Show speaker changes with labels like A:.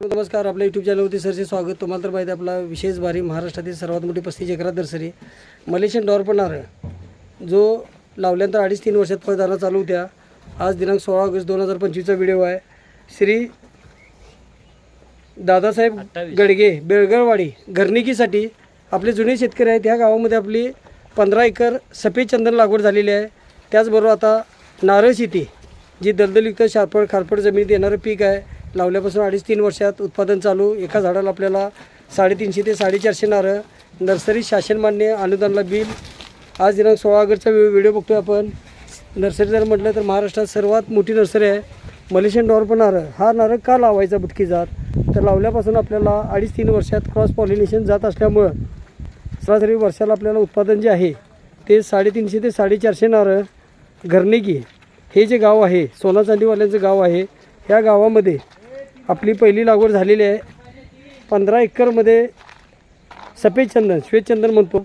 A: नमस्कार. आपल्या यूट्यूब चॅनलवरती सरचे स्वागत. तुम्हाला तर माहिती आहे आपला विशेष भारी महाराष्ट्रातील सर्वात मोठी 35 एकरात नर्सरी मलेशियन डॉर्पणार जो लावल्यानंतर 2.5-3 वर्षात फळधारणा चालू होत्या. आज दिनांक 16 ऑगस्ट 2025चा व्हिडिओ आहे. श्री दादासाहेब गडगे बेळगळवाडी घरणिकीसाठी आपले जुने शेतकरी आहेत. ह्या गावामध्ये आपली 15 एकर सफेद चंदन लागवड झालेली आहे. त्याचबरोबर आता नारळ शेती जी दलदलयुक्त खारफड जमिनीत येणारं पीक आहे. लावल्यापासून 2.5-3 वर्षात उत्पादन चालू. एका झाडाला आपल्याला 350 ते 450 नारळ. नर्सरी शासन मान्य अनुदानला बिल. आज दिनांक 16 ऑगस्टचा व्हिडिओ बघतोय आपण. नर्सरी जर म्हटलं तर महाराष्ट्रात सर्वात मोठी नर्सरी आहे. मलेशियन डॉर्प नारळ हा नारळ का लावायचा बुटकी जात तर लावल्यापासून आपल्याला 2.5-3 वर्षात क्रॉस पॉलिनेशन जात असल्यामुळं सरासरी वर्षाला आपल्याला उत्पादन जे आहे ते 350 ते 450 नारळ. घरणिकी हे जे गाव आहे सोना चांदीवाल्यांचं गाव आहे. ह्या गावामध्ये आपली पहिली लागवड झालेली आहे. 15 एकरमध्ये सफेद चंदन श्वेतचंदन म्हणतो